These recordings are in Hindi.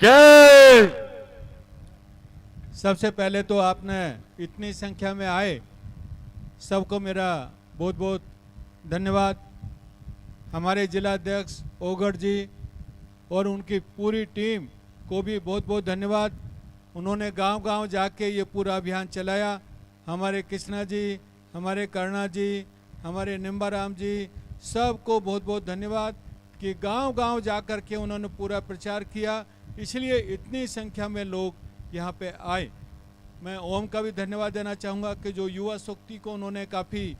जय। सबसे पहले तो आपने इतनी संख्या में आए, सबको मेरा बहुत बहुत धन्यवाद। हमारे जिला अध्यक्ष ओगढ़ जी और उनकी पूरी टीम को भी बहुत बहुत धन्यवाद। उन्होंने गांव-गांव जाके ये पूरा अभियान चलाया। हमारे कृष्णा जी, हमारे करुणा जी, हमारे निम्बाराम जी, सबको बहुत बहुत धन्यवाद कि गांव-गांव जाकर के उन्होंने पूरा प्रचार किया, इसलिए इतनी संख्या में लोग यहाँ पे आए। मैं ओम का भी धन्यवाद देना चाहूँगा कि जो युवा शक्ति को उन्होंने काफ़ी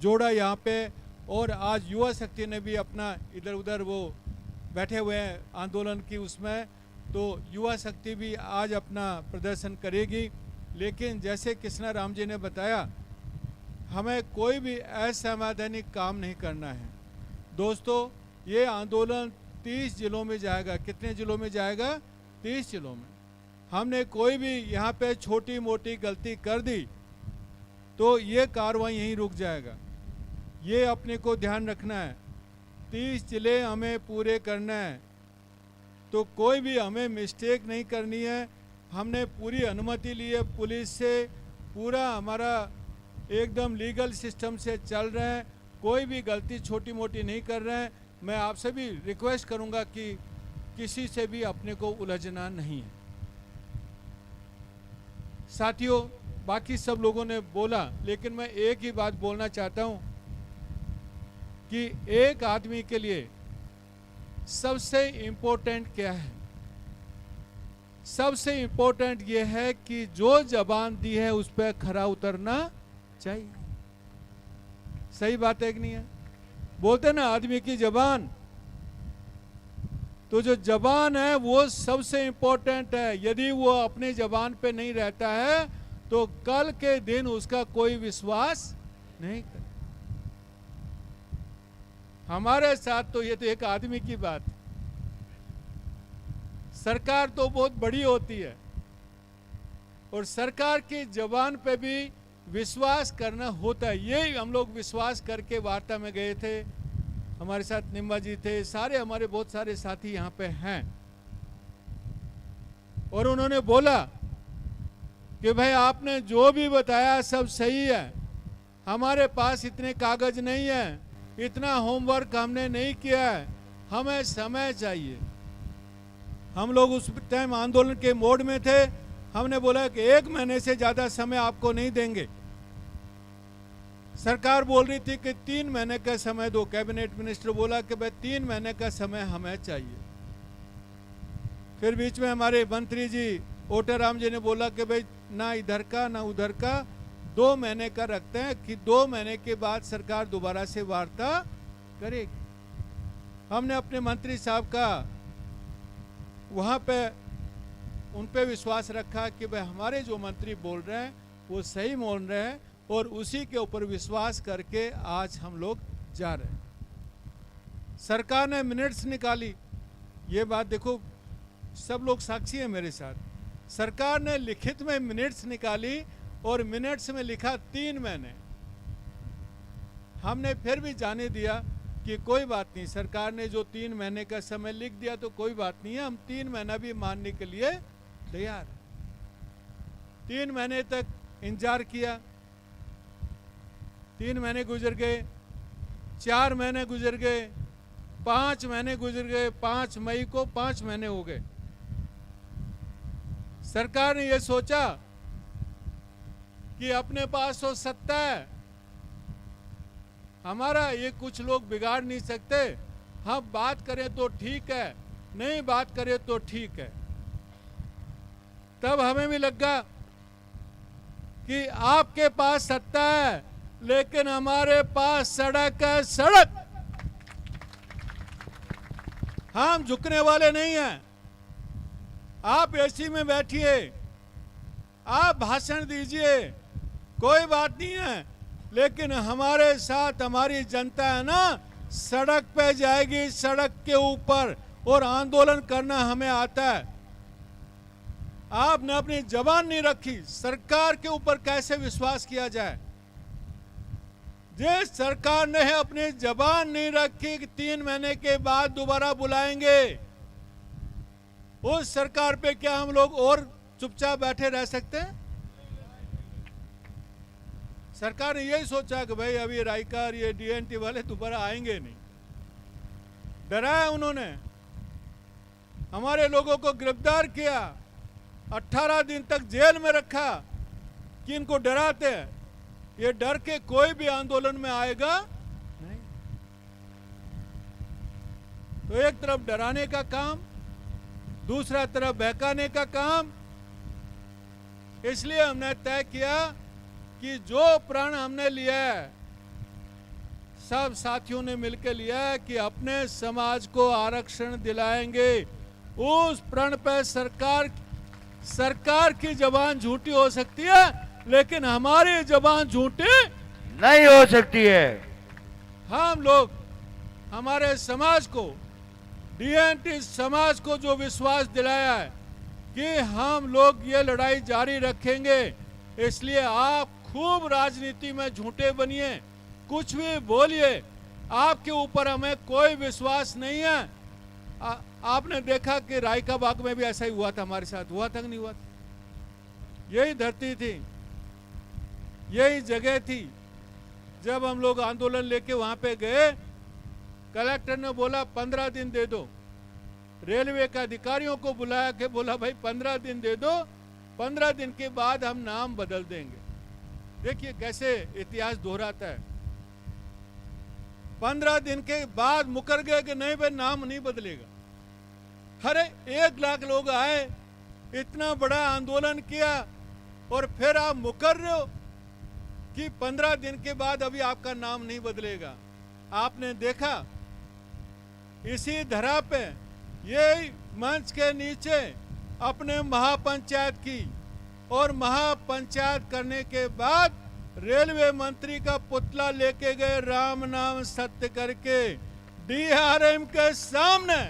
जोड़ा यहाँ पे, और आज युवा शक्ति ने भी अपना इधर उधर वो बैठे हुए हैं आंदोलन की उसमें, तो युवा शक्ति भी आज अपना प्रदर्शन करेगी। लेकिन जैसे कृष्णा राम जी ने बताया, हमें कोई भी असंवैधानिक काम नहीं करना है। दोस्तों, ये आंदोलन 30 जिलों में जाएगा। कितने जिलों में जाएगा? 30 जिलों में। हमने कोई भी यहाँ पे छोटी मोटी गलती कर दी तो ये कार्रवाई यहीं रुक जाएगा। ये अपने को ध्यान रखना है। 30 जिले हमें पूरे करना है, तो कोई भी हमें मिस्टेक नहीं करनी है। हमने पूरी अनुमति ली है पुलिस से, पूरा हमारा एकदम लीगल सिस्टम से चल रहे हैं, कोई भी गलती छोटी मोटी नहीं कर रहे हैं। मैं आपसे भी रिक्वेस्ट करूंगा कि किसी से भी अपने को उलझना नहीं है। साथियों, बाकी सब लोगों ने बोला, लेकिन मैं एक ही बात बोलना चाहता हूं कि एक आदमी के लिए सबसे इम्पोर्टेंट क्या है? सबसे इम्पोर्टेंट ये है कि जो जबान दी है उस पर खरा उतरना चाहिए। सही बात है कि नहीं है? बोलते ना आदमी की जबान, तो जो जबान है वो सबसे इम्पोर्टेंट है। यदि वो अपनी जबान पे नहीं रहता है तो कल के दिन उसका कोई विश्वास नहीं कर। हमारे साथ तो ये तो एक आदमी की बात। सरकार तो बहुत बड़ी होती है और सरकार की जबान पे भी विश्वास करना होता है। यही हम लोग विश्वास करके वार्ता में गए थे। हमारे साथ निम्बा जी थे, सारे हमारे बहुत सारे साथी यहाँ पे हैं, और उन्होंने बोला कि भाई आपने जो भी बताया सब सही है, हमारे पास इतने कागज नहीं है, इतना होमवर्क हमने नहीं किया है, हमें समय चाहिए। हम लोग उस टाइम आंदोलन के मोड में थे। हमने बोला कि 1 महीने से ज़्यादा समय आपको नहीं देंगे। सरकार बोल रही थी कि 3 महीने का समय दो। कैबिनेट मिनिस्टर बोला कि भाई 3 महीने का समय हमें चाहिए। फिर बीच में हमारे मंत्री जी ओटाराम जी ने बोला कि भाई ना इधर का ना उधर का, 2 महीने का रखते हैं कि 2 महीने के बाद सरकार दोबारा से वार्ता करेगी। हमने अपने मंत्री साहब का वहाँ पे उन पे विश्वास रखा कि भाई हमारे जो मंत्री बोल रहे हैं वो सही बोल रहे हैं, और उसी के ऊपर विश्वास करके आज हम लोग जा रहे हैं। सरकार ने मिनट्स निकाली, ये बात देखो, सब लोग साक्षी हैं मेरे साथ। सरकार ने लिखित में मिनट्स निकाली और मिनट्स में लिखा 3 महीने। हमने फिर भी जाने दिया कि कोई बात नहीं, सरकार ने जो 3 महीने का समय लिख दिया तो कोई बात नहीं है, हम 3 महीना भी मानने के लिए तैयार है। 3 महीने तक इंतजार किया। 3 महीने गुजर गए, 4 महीने गुजर गए, 5 महीने गुजर गए। 5 मई को 5 महीने हो गए। सरकार ने यह सोचा कि अपने पास तो सत्ता है हमारा, ये कुछ लोग बिगाड़ नहीं सकते, हम बात करें तो ठीक है, नहीं बात करें तो ठीक है। तब हमें भी लगा कि आपके पास सत्ता है लेकिन हमारे पास सड़क है, सड़क। हम झुकने वाले नहीं हैं। आप एसी में बैठिए, आप भाषण दीजिए, कोई बात नहीं है, लेकिन हमारे साथ हमारी जनता है ना, सड़क पे जाएगी, सड़क के ऊपर, और आंदोलन करना हमें आता है। आपने अपनी जबान नहीं रखी, सरकार के ऊपर कैसे विश्वास किया जाए? जिस सरकार ने अपनी जबान नहीं रखी कि 3 महीने के बाद दोबारा बुलाएंगे, उस सरकार पे क्या हम लोग और चुपचाप बैठे रह सकते हैं? सरकार ने यही सोचा कि भाई अभी राइकर ये डीएनटी वाले दोबारा आएंगे नहीं, डराया उन्होंने, हमारे लोगों को गिरफ्तार किया, 18 दिन तक जेल में रखा कि इनको डराते हैं। ये डर के कोई भी आंदोलन में आएगा नहीं। तो एक तरफ डराने का काम, दूसरा तरफ बहकाने का काम। इसलिए हमने तय किया कि जो प्रण हमने लिया है, सब साथियों ने मिलकर लिया है कि अपने समाज को आरक्षण दिलाएंगे। उस प्रण पर सरकार की जबान झूठी हो सकती है, लेकिन हमारी जबान झूठी नहीं हो सकती है। हम लोग हमारे समाज को, डीएनटी समाज को जो विश्वास दिलाया है कि हम लोग ये लड़ाई जारी रखेंगे, इसलिए आप खूब राजनीति में झूठे बनिए, कुछ भी बोलिए, आपके ऊपर हमें कोई विश्वास नहीं है। आपने देखा कि रायका बाग में भी ऐसा ही हुआ था, हमारे साथ हुआ था कि नहीं हुआ था? यही धरती थी, यही जगह थी। जब हम लोग आंदोलन लेके वहां पे गए, कलेक्टर ने बोला 15 दिन दे दो, रेलवे के अधिकारियों को बुलाया के बोला भाई 15 दिन दे दो, 15 दिन के बाद हम नाम बदल देंगे। देखिए कैसे इतिहास दोहराता है। 15 दिन के बाद मुकर गए कि नहीं भाई नाम नहीं बदलेगा। अरे 1 लाख लोग आए, इतना बड़ा आंदोलन किया, और फिर आप मुकर रहे हो कि 15 दिन के बाद अभी आपका नाम नहीं बदलेगा। आपने देखा इसी धरा पे, ये मंच के नीचे अपने महापंचायत की, और महापंचायत करने के बाद रेलवे मंत्री का पुतला लेके गए राम नाम सत्य करके डीआरएम के सामने।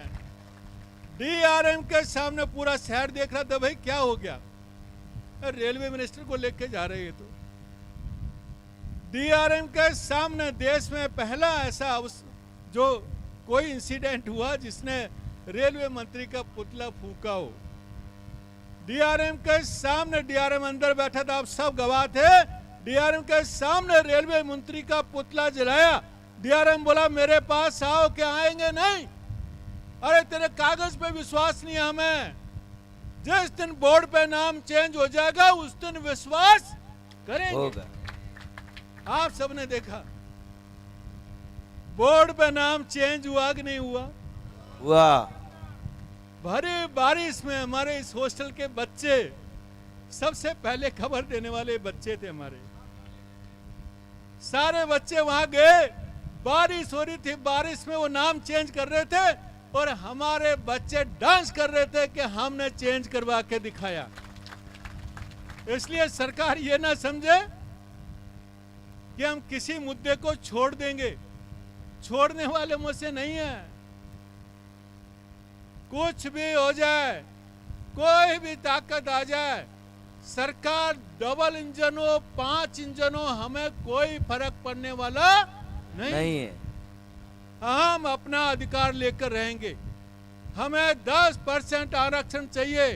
डीआरएम के सामने पूरा शहर देख रहा था, भाई क्या हो गया, रेलवे मिनिस्टर को लेके जा रहे हैं। तो डीआरएम के सामने देश में पहला ऐसा जो कोई इंसिडेंट हुआ जिसने रेलवे मंत्री का पुतला फूका हो। डीआरएम के सामने, डीआरएम अंदर बैठा था, आप सब गवाह थे। डीआरएम के सामने रेलवे मंत्री का पुतला जलाया। डीआरएम बोला मेरे पास आओ, क्या आएंगे नहीं? अरे तेरे कागज पे विश्वास नहीं है हमें, जिस दिन बोर्ड पे नाम चेंज हो जाएगा उस दिन विश्वास करेंगे। आप सबने देखा बोर्ड पे नाम चेंज हुआ कि नहीं हुआ? हुआ। भारी बारिश में हमारे इस हॉस्टल के बच्चे सबसे पहले खबर देने वाले बच्चे थे। हमारे सारे बच्चे वहां गए, बारिश हो रही थी, बारिश में वो नाम चेंज कर रहे थे, और हमारे बच्चे डांस कर रहे थे कि हमने चेंज करवा के दिखाया। इसलिए सरकार ये ना समझे कि हम किसी मुद्दे को छोड़ देंगे, छोड़ने वाले मुझसे नहीं है। कुछ भी हो जाए, कोई भी ताकत आ जाए, सरकार डबल इंजन हो, 5 इंजन हो, हमें कोई फर्क पड़ने वाला नहीं है। हम अपना अधिकार लेकर रहेंगे। हमें 10% आरक्षण चाहिए।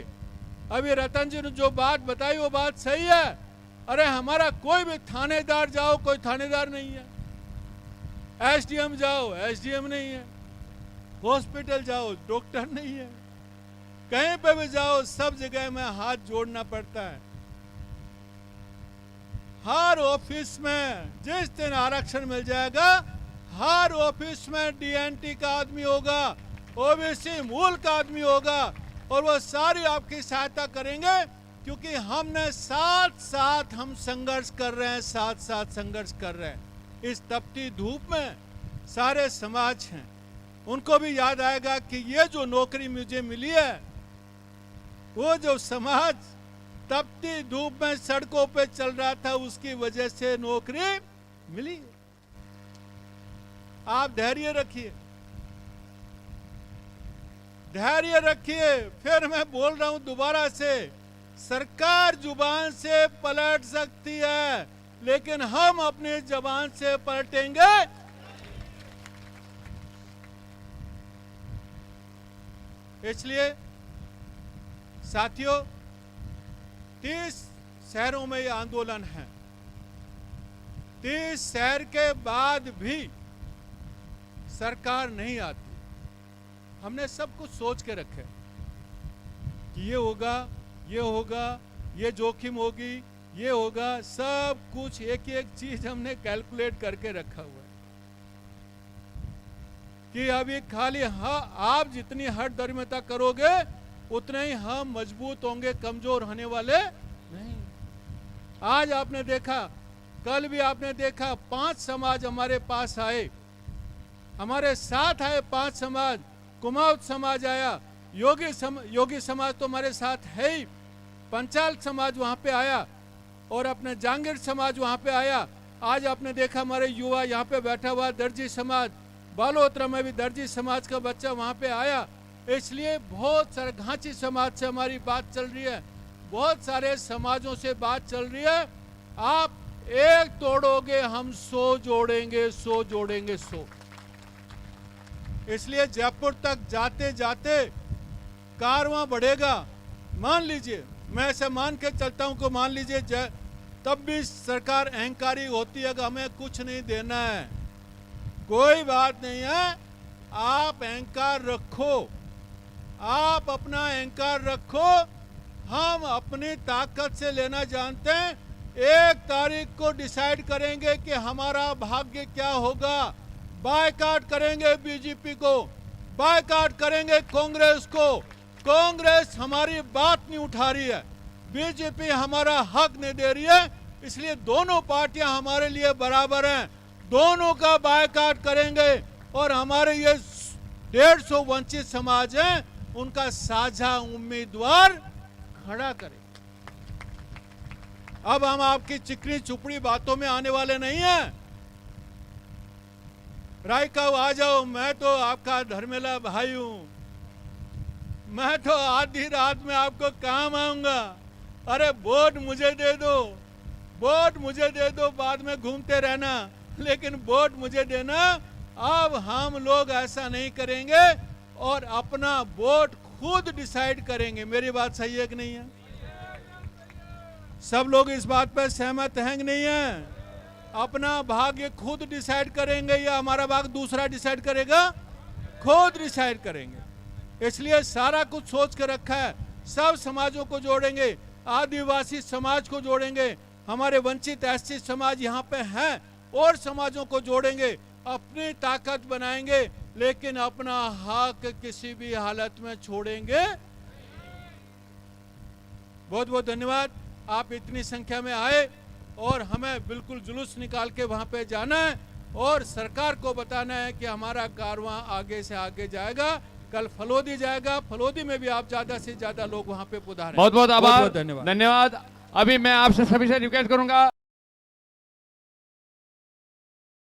अभी रतन जी ने जो बात बताई वो बात सही है। अरे हमारा कोई भी थानेदार जाओ, कोई थानेदार नहीं है। एसडीएम जाओ, एसडीएम नहीं है। हॉस्पिटल जाओ, डॉक्टर नहीं है। कहीं पे भी जाओ, सब जगह में हाथ जोड़ना पड़ता है। हर ऑफिस में जिस दिन आरक्षण मिल जाएगा, हर ऑफिस में डीएनटी का आदमी होगा, ओबीसी मूल का आदमी होगा, और वो सारी आपकी सहायता करेंगे, क्योंकि हमने साथ साथ हम संघर्ष कर रहे हैं, साथ साथ संघर्ष कर रहे हैं। इस तपती धूप में सारे समाज हैं, उनको भी याद आएगा कि ये जो नौकरी मुझे मिली है, वो जो समाज तपती धूप में सड़कों पे चल रहा था, उसकी वजह से नौकरी मिली। आप धैर्य रखिए, धैर्य रखिए। फिर मैं बोल रहा हूं दोबारा से, सरकार जुबान से पलट सकती है, लेकिन हम अपनी जुबान से पलटेंगे। इसलिए साथियों, 30 शहरों में ये आंदोलन है। 30 शहर के बाद भी सरकार नहीं आती। हमने सब कुछ सोच के रखे कि ये होगा, ये होगा, ये जोखिम होगी, ये होगा, सब कुछ एक एक चीज हमने कैलकुलेट करके रखा हुआ है कि अब ये खाली आप जितनी हट दरिमता करोगे उतने ही हम मजबूत होंगे, कमजोर होने वाले नहीं। आज आपने देखा, कल भी आपने देखा, 5 समाज हमारे पास आए, हमारे साथ आए 5 समाज। कुमाऊं समाज आया, योगी समाज तो हमारे साथ है ही, पंचाल समाज वहां पे आया और अपने जांगीर समाज वहां पे आया। आज आपने देखा हमारे युवा यहाँ पे बैठा हुआ, दर्जी समाज, बालोतरा में भी दर्जी समाज का बच्चा वहां पे आया। इसलिए बहुत सारे घांची समाज से हमारी बात चल रही है, बहुत सारे समाजों से बात चल रही है। आप एक तोड़ोगे हम 100 जोड़ेंगे, 100 जोड़ेंगे 100। इसलिए जयपुर तक जाते जाते कारवां बढ़ेगा। मान लीजिए, मैं ऐसे मान के चलता हूं कि मान लीजिए तब भी सरकार अहंकारी होती है कि हमें कुछ नहीं देना है। कोई बात नहीं है, आप अहंकार रखो, आप अपना अहंकार रखो। हम अपनी ताकत से लेना जानते हैं। 1 तारीख को डिसाइड करेंगे कि हमारा भाग्य क्या होगा। बायकॉट करेंगे बीजेपी को, बायकॉट करेंगे कांग्रेस को। कांग्रेस हमारी बात नहीं उठा रही है, बीजेपी हमारा हक नहीं दे रही है, इसलिए दोनों पार्टियां हमारे लिए बराबर हैं। दोनों का बायकॉट करेंगे और हमारे ये 150 वंचित समाज हैं, उनका साझा उम्मीदवार खड़ा करें। अब हम आपकी चिकनी चुपड़ी बातों में आने वाले नहीं हैं। रायका आ जाओ, मैं तो आपका धर्मेला भाई हूं, मैं तो आधी रात में आपको काम आऊंगा। अरे वोट मुझे दे दो, वोट मुझे दे दो, बाद में घूमते रहना, लेकिन वोट मुझे देना। अब हम लोग ऐसा नहीं करेंगे और अपना वोट खुद डिसाइड करेंगे। मेरी बात सही है कि नहीं है? सब लोग इस बात पर सहमत हैं कि नहीं है? अपना भाग्य खुद डिसाइड करेंगे या हमारा भाग्य दूसरा डिसाइड करेगा? खुद डिसाइड करेंगे। इसलिए सारा कुछ सोच के रखा है। सब समाजों को जोड़ेंगे, आदिवासी समाज को जोड़ेंगे, हमारे वंचित एससी समाज यहाँ पे हैं, और समाजों को जोड़ेंगे, अपनी ताकत बनाएंगे, लेकिन अपना हक किसी भी हालत में छोड़ेंगे। बहुत बहुत धन्यवाद। आप इतनी संख्या में आए और हमें बिल्कुल जुलूस निकाल के वहां पे जाना है और सरकार को बताना है कि हमारा कारवां आगे से आगे जाएगा। कल फलोदी जाएगा, फलोदी में भी आप ज्यादा से ज्यादा लोग वहां पे पधारें। बहुत बहुत आभार, धन्यवाद। धन्यवाद। अभी मैं आपसे सभी से रिक्वेस्ट करूंगा।